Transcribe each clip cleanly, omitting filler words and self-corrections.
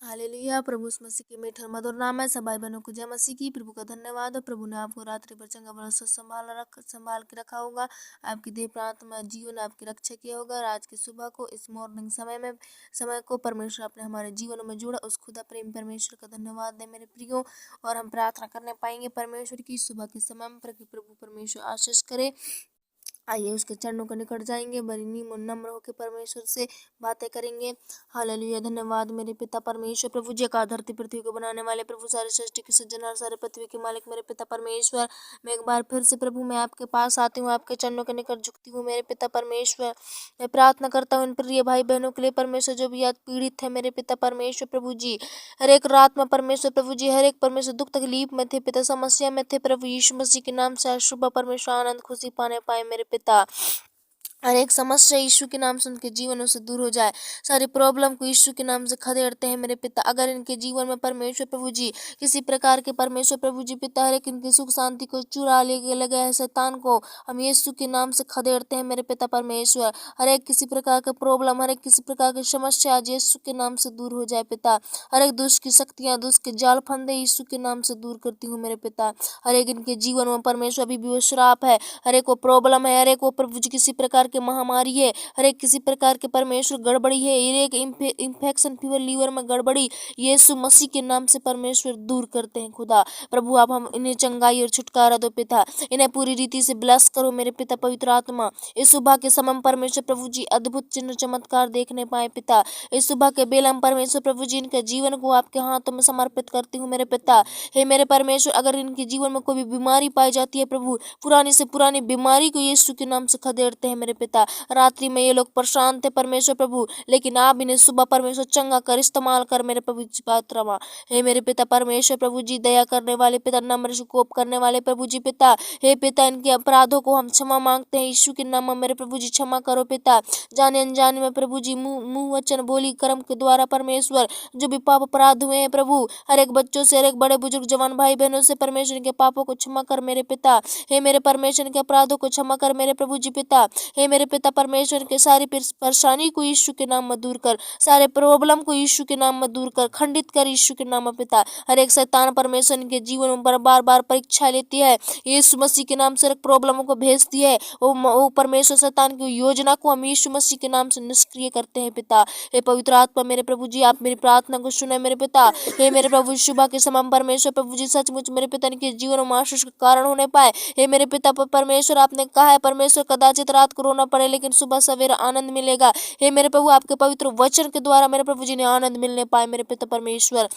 Hallelujah. प्रभु यीशु मसीह के मीठा और मधुर नाम है। सब भाई बहनों को जय मसीह की। प्रभु का धन्यवाद है। प्रभु ने आपको रात्रि भर चंगा भला संभाल के रखा होगा। आपकी देह प्रार्थना जीवन आपकी रक्षा किया होगा। और आज की सुबह को इस मॉर्निंग समय को परमेश्वर अपने हमारे जीवनों में जोड़ा। उस खुदा प्रेम परमेश्वर का धन्यवाद दे मेरे प्रियो। और हम प्रार्थना करने पाएंगे परमेश्वर की सुबह के समय में प्रभु परमेश्वर आशीष करे। आइए उसके चरणों के निकट जाएंगे, बड़ी नीम और नम्र होकर परमेश्वर से बातें करेंगे। हालेलुया। धन्यवाद मेरे पिता परमेश्वर। प्रभु जी का धरती पृथ्वी को बनाने वाले प्रभु, सारे सृष्टि के सृजनहार, सारे पृथ्वी के मालिक मेरे पिता परमेश्वर, मैं एक बार फिर से प्रभु मैं आपके पास आती हूँ, आपके चरणों के निकट झुकती हूँ मेरे पिता परमेश्वर। मैं प्रार्थना करता हूँ इन प्रिय भाई बहनों के लिए परमेश्वर, जो भी आज पीड़ित है मेरे पिता परमेश्वर। प्रभु जी हर एक रात में परमेश्वर, प्रभु जी हर एक परमेश्वर दुख तकलीफ में थे पिता, समस्या में थे प्रभु, यीशु मसीह के नाम से आज सुबह परमेश्वर आनंद खुशी पाने पाए मेरे पिता। हर एक समस्या यीशु के नाम से उनके जीवनों से दूर हो जाए। सारी प्रॉब्लम को यीशु के नाम से खदेड़ते हैं मेरे पिता। अगर इनके जीवन में परमेश्वर प्रभु जी किसी प्रकार के परमेश्वर प्रभु जी पिता हर एक इनकी सुख शांति को चुरा ले लगा है शैतान को, हम यीशु के नाम से खदेड़ते हैं मेरे पिता परमेश्वर। हर एक किसी प्रकार का प्रॉब्लम, हर एक किसी प्रकार की समस्या आज यीशु के नाम से दूर हो जाए पिता। हर एक दुष्ट की शक्तियाँ, दुष्ट के जाल फंदे यीशु के नाम से दूर करती हूँ मेरे पिता। हर एक इनके जीवन में परमेश्वर अभी भी वो श्राप है, हर एक वो प्रॉब्लम है, हर एक वो प्रभु जी किसी प्रकार के महामारी है, हर एक किसी प्रकार के परमेश्वर गड़बड़ी है, हर एक इन्फेक्शन फीवर लीवर में गड़बड़ी यीशु मसीह के नाम से परमेश्वर दूर करते हैं खुदा। प्रभु आप हम इन्हें चंगाई और छुटकारा दो पिता, इन्हें पूरी रीति से ब्लेस करो मेरे पिता पवित्र आत्मा। इस सुबह के समय में परमेश्वर प्रभु जी अद्भुत चिन्ह चमत्कार देखने पाए पिता। इस सुबह के बेला में परमेश्वर प्रभु जी इनके जीवन को आपके हाथों में समर्पित करती हूँ मेरे पिता। हे मेरे परमेश्वर, अगर इनके जीवन में कोई भी बीमारी पाई जाती है प्रभु, पुरानी से पुरानी बीमारी को यीशु के नाम से खदेड़ते हैं मेरे पिता। रात्रि में ये लोग परेशान थे परमेश्वर प्रभु, लेकिन आप इन्हें सुबह परमेश्वर चंगा कर इस्तेमाल कर मेरे प्रभु जी पात्रमा। हे मेरे पिता परमेश्वर प्रभु जी दया करने वाले पिता, नम्र से कोप करने वाले प्रभु जी पिता। हे पिता इनके अपराधों को हम क्षमा मांगते हैं यीशु के नाम में मेरे प्रभु जी क्षमा करो पिता। जाने अनजाने में प्रभु जी मुंह वचन बोली कर्म के द्वारा परमेश्वर जो भी पाप अपराध हुए हैं प्रभु, हर एक बच्चों से, हर एक बड़े बुजुर्ग जवान भाई बहनों से परमेश्वर के पापों को क्षमा कर मेरे पिता। हे मेरे परमेश्वर के अपराधों को क्षमा कर मेरे प्रभु जी पिता। हे मेरे पिता परमेश्वर के सारी परेशानी को यीशु के नाम में दूर कर, सारे प्रॉब्लम को यीशु के नाम में दूर कर, खंडित कर यीशु के नाम में पिता। हर एक शैतान परमेश्वर के जीवन में बार बार परीक्षा लेती है, यीशु मसीह के नाम से हर प्रॉब्लमों को भेजती है। वो परमेश्वर शैतान की योजना को हम यीशु मसीह के नाम से निष्क्रिय करते हैं पिता। हे पवित्र आत्मा मेरे प्रभु जी आप मेरी प्रार्थना को सुने मेरे पिता। हे मेरे प्रभु सुबह के समय परमेश्वर प्रभु जी सचमुच मेरे पिता के जीवन में आशीष का कारण होने पाए। हे मेरे पिता परमेश्वर आपने कहा है परमेश्वर कदाचित रात को रोना पड़े लेकिन सुबह सवेरा आनंद मिलेगा। हे मेरे प्रभु आपके पवित्र वचन के द्वारा मेरे प्रभु जी ने आनंद मिलने पाए मेरे पिता परमेश्वर।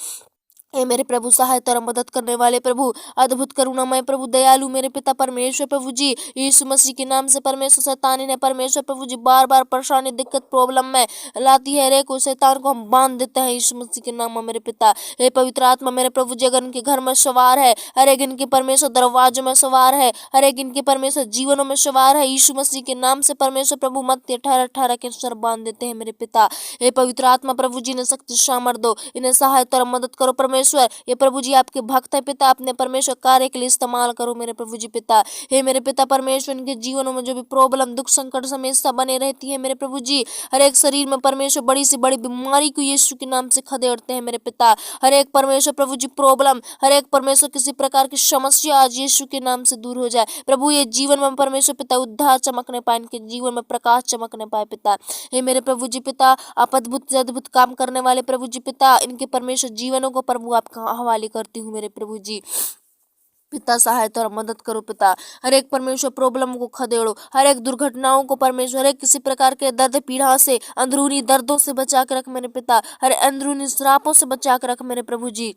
हे मेरे प्रभु सहायता और मदद करने वाले प्रभु, अद्भुत करुणामय प्रभु, दयालु मेरे पिता परमेश्वर प्रभु जी यीशु मसीह के नाम से परमेश्वर शैतानी ने परमेश्वर प्रभु जी बार परेशानी दिक्कत प्रॉब्लम में लाती है, रे को शैतान को हम बांध देते हैं यीशु मसीह के नाम में मेरे पिता। हे पवित्र आत्मा मेरे प्रभु जी अगर इनके घर में सवार है, हर एक इनके परमेश्वर दरवाजों में सवार है, हर एक इनके परमेश्वर जीवनों में सवार है, यीशु मसीह के नाम से परमेश्वर प्रभु मत्ती 18:18 के अनुसार बांध देते हैं मेरे पिता। हे पवित्र आत्मा प्रभु जी ने शक्ति सामर्थ दो, इन्हें सहायता और मदद करो परमेश्वर। ये प्रभु जी आपके भक्त है पिता, अपने परमेश्वर कार्य के लिए इस्तेमाल करो मेरे प्रभु जी पिता। हे मेरे पिता परमेश्वर इनके जीवनों में जो भी प्रॉब्लम दुख संकट हमेशा बने रहती है मेरे प्रभु जी, हर एक शरीर में परमेश्वर बड़ी से बड़ी बीमारी को यीशु के नाम से खदेड़ते हैं मेरे पिता। हर एक परमेश्वर प्रभु जी प्रॉब्लम, हर एक परमेश्वर किसी प्रकार की समस्या आज यीशु के नाम से दूर हो जाए प्रभु। ये जीवन में परमेश्वर पिता उद्धार चमकने पाए, इनके जीवन में प्रकाश चमकने पाए पिता। हे मेरे प्रभु जी पिता आप अद्भुत से अद्भुत काम करने वाले प्रभु जी पिता, इनके परमेश्वर जीवनों को प्रभु आपका हवाले करती हूँ मेरे प्रभु जी पिता। सहायता और मदद करो पिता, हर एक परमेश्वर प्रॉब्लम को खदेड़ो, हर एक दुर्घटनाओं को परमेश्वर, हर एक किसी प्रकार के दर्द पीड़ा से, अंदरूनी दर्दों से बचा के रख मेरे पिता, हर अंदरूनी श्रापों से बचा के रख मेरे प्रभु जी।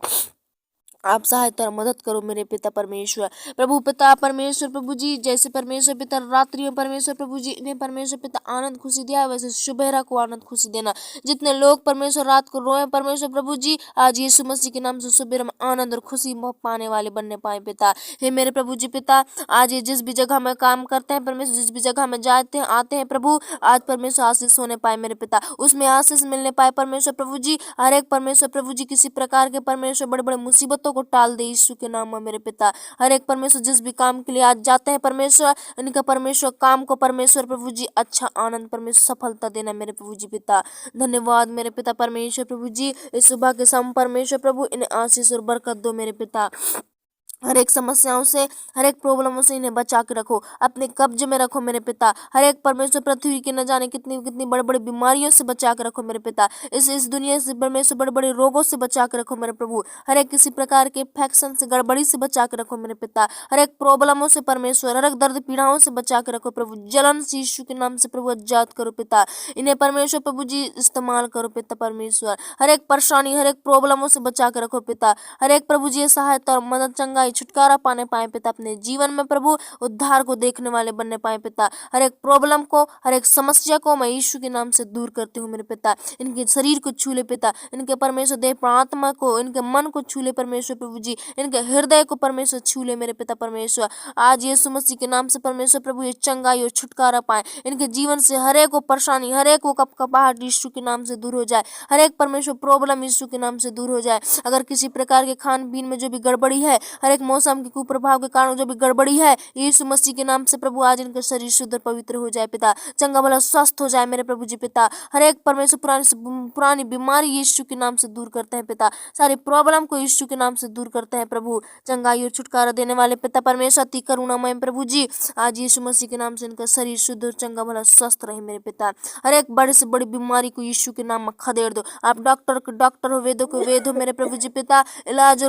आप सहायता और मदद करो मेरे पिता परमेश्वर प्रभु पिता परमेश्वर प्रभु जी। जैसे परमेश्वर पिता रात्रि में परमेश्वर प्रभु जी इन्हें परमेश्वर पिता आनंद खुशी दिया, वैसे सुबेरा को आनंद खुशी देना। जितने लोग परमेश्वर रात को रोए परमेश्वर प्रभु जी, आज यीशु मसीह के नाम से सुबेरा में आनंद और खुशी पाने वाले बनने पाए पिता। हे मेरे प्रभु जी पिता आज ये जिस भी जगह में काम करते हैं परमेश्वर, जिस भी जगह में जाते हैं आते हैं प्रभु, आज परमेश्वर आशीष होने पाए मेरे पिता, उसमें आशीष मिलने पाए परमेश्वर प्रभु जी। हर एक परमेश्वर प्रभु जी किसी प्रकार के परमेश्वर बड़े बड़े मुसीबतों को टाल दे यीशु के नाम में मेरे पिता। हर एक परमेश्वर जिस भी काम के लिए आज जाते हैं परमेश्वर, इनका परमेश्वर काम को परमेश्वर प्रभु जी अच्छा आनंद परमेश्वर सफलता देना मेरे प्रभु जी पिता। धन्यवाद मेरे पिता परमेश्वर प्रभु जी, इस सुबह के शाम परमेश्वर प्रभु इन्हें आशीष और बरकत दो मेरे पिता। हर एक समस्याओं से, हर एक प्रॉब्लमों से इन्हें बचा के रखो, अपने कब्जे में रखो मेरे पिता। हर एक परमेश्वर पृथ्वी के न जाने कितनी कितनी बड़ी बड़ी बीमारियों से बचा के रखो मेरे पिता। इस दुनिया से परमेश्वर बड़े बड़े रोगों से बचा के रखो मेरे प्रभु। हर एक किसी प्रकार के इन्फेक्शन से, गड़बड़ी से बचा के रखो मेरे पिता। हर एक प्रॉब्लमों से परमेश्वर, हर एक दर्द पीड़ाओं से बचा के रखो प्रभु। जलन से यीशु के नाम से प्रभु आजाद करो पिता। इन्हें परमेश्वर प्रभु जी इस्तेमाल करो पिता परमेश्वर। हर एक परेशानी, हर एक प्रॉब्लमों से बचा के रखो पिता। हर एक प्रभु जी सहायता और मदद, चंगाई, छुटकारा पाने पाए पिता। अपने जीवन में प्रभु उद्धार को देखने वाले बनने पाए पिता। हर एक प्रॉब्लम को, हर एक समस्या को मैं यीशु के नाम से दूर करती हूँ मेरे पिता। इनके शरीर को छू ले पिता, इनके परमेश्वर देह प्रात्मा को, इनके मन को छू ले परमेश्वर प्रभु जी, इनके हृदय को परमेश्वर छू ले मेरे पिता परमेश्वर। आज यीशु मसीह के नाम से परमेश्वर प्रभु ये चंगाई और छुटकारा पाए। इनके जीवन से हर एक वो परेशानी, हर एक वो कपकपाहट यीशु के नाम से दूर हो जाए। हर एक परमेश्वर प्रॉब्लम यीशु के नाम से दूर हो जाए। अगर किसी प्रकार के खान पीन में जो भी गड़बड़ी है, हर एक मौसम के कुप्रभाव के कारण जो भी गड़बड़ी है, यीशु मसीह के नाम से प्रभु आज इनका शरीर शुद्ध और पवित्र हो जाए पिता। चंगा भला स्वस्थ हो जाए मेरे प्रभु जी पिता। हर एक परमेश्वर पुरानी बीमारी यीशु के नाम से दूर करते हैं पिता। सारी प्रॉब्लम को यीशु के नाम से दूर करते हैं प्रभु। चंगाई और छुटकारा देने वाले पिता परमेश्वर अति करुणामय प्रभु जी, आज यीशु मसीह के नाम से इनका शरीर शुद्ध और चंगा भला स्वस्थ रहे मेरे पिता। हर एक बड़े से बड़ी बीमारी को यीशु के नाम में खदेड़ दो। आप डॉक्टर हो, वेदों के वेद हो मेरे प्रभु जी पिता। इलाज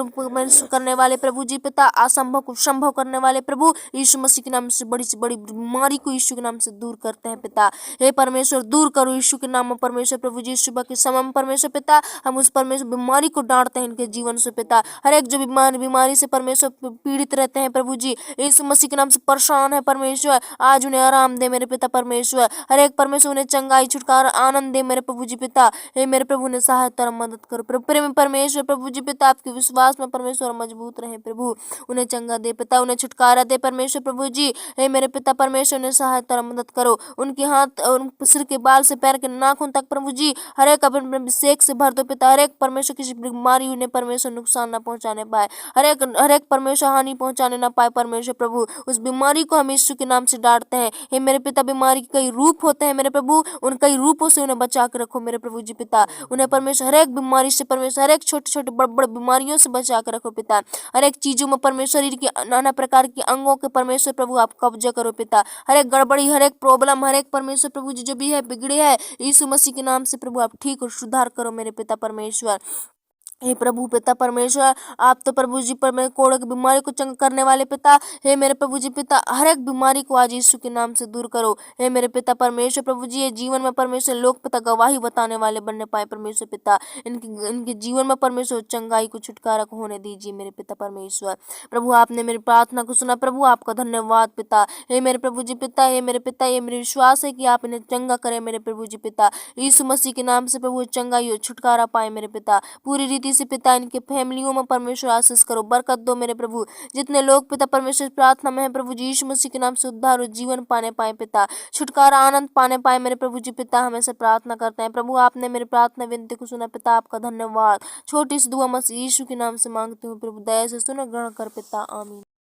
करने वाले प्रभु जी पिता, असंभव को संभव करने वाले प्रभु, यीशु मसीह के नाम से बड़ी बीमारी को यीशु के नाम से दूर करते हैं पिता। हे परमेश्वर दूर करो यीशु के नाम में परमेश्वर प्रभु जी। सुबह के समय में परमेश्वर पिता हम उस परमेश्वर बीमारी को डांटते हैं इनके जीवन से पिता। हर एक जो बीमारी से परमेश्वर पीड़ित रहते हैं प्रभु जी, यीशु मसीह के नाम से परेशान है परमेश्वर, आज उन्हें आराम दे मेरे पिता परमेश्वर। हर एक परमेश्वर उन्हें चंगाई, छुटकारा, आनंद दे मेरे प्रभु जी पिता। हे मेरे प्रभु ने सहायता और मदद करो प्रेम परमेश्वर प्रभु जी पिता। आपके विश्वास में परमेश्वर मजबूत रहे प्रभु। उन्हें चंगा दे पिता, उन्हें छुटकारा दे परमेश्वर प्रभु जी। हे मेरे पिता परमेश्वर ने सहायता और मदद करो। उनके हाथ और सिर के बाल से पैर के नाखून तक प्रभु जी हर एक अपने अभिषेक से भर दो पिता। हर एक परमेश्वर किसी बीमारी उन्हें परमेश्वर नुकसान न पहुंचाने पाए, हर एक परमेश्वर हानि पहुंचाने न पाए परमेश्वर प्रभु। उस बीमारी को हम यीशु के नाम से डांटते हैं। हे मेरे पिता बीमारी के कई रूप होते हैं मेरे प्रभु, उन कई रूपों से उन्हें बचा के रखो मेरे प्रभु जी पिता। उन्हें परमेश्वर हर एक बीमारी से परमेश्वर, हर एक छोटे छोटे बड़े बड़े बीमारियों से बचा के रखो पिता। हर एक चीजों में परमेश्वर, शरीर के नाना प्रकार के अंगों के परमेश्वर प्रभु आप कब्जा करो पिता। हर एक गड़बड़ी, हर एक प्रॉब्लम, हर एक परमेश्वर प्रभु जी जो भी है बिगड़े है, यीशु मसीह के नाम से प्रभु आप ठीक और सुधार करो मेरे पिता परमेश्वर। हे प्रभु पिता परमेश्वर, आप तो प्रभु जी पर मैं कोढ़ की बीमारी को चंगा करने वाले पिता। हे मेरे प्रभु जी पिता, हर एक बीमारी को आज यीशु के नाम से दूर करो। हे मेरे पिता परमेश्वर प्रभु जी, ये जीवन में परमेश्वर लोग पिता गवाही बताने वाले बनने पाए परमेश्वर पिता। इनके जीवन में परमेश्वर चंगाई को, छुटकारा को होने दीजिए मेरे पिता परमेश्वर प्रभु। आपने मेरी प्रार्थना को सुना प्रभु, आपका धन्यवाद पिता। हे मेरे प्रभु जी पिता, हे मेरे पिता, ये मेरी विश्वास है कि आप इन्हें चंगा करें मेरे प्रभु जी पिता। यीशु मसीह के नाम से प्रभु चंगाई और छुटकारा पाए मेरे पिता। पूरी रीति से पिता इनके फैमिलियों में परमेश्वर आशीष करो, बरकत दो मेरे प्रभु। जितने लोग पिता परमेश्वर प्रार्थना में है प्रभु जी, यीशु मसीह के नाम से उद्धार और जीवन पाने पाए पिता, छुटकारा आनंद पाने पाए मेरे प्रभु जी पिता। हमें से प्रार्थना करते हैं प्रभु, आपने मेरी प्रार्थना विनती को सुना पिता, आपका धन्यवाद। छोटी सी दुआ मसीह यीशु के नाम से मांगती हूँ प्रभु, दया से सुनो, ग्रहण कर पिता, आमीन।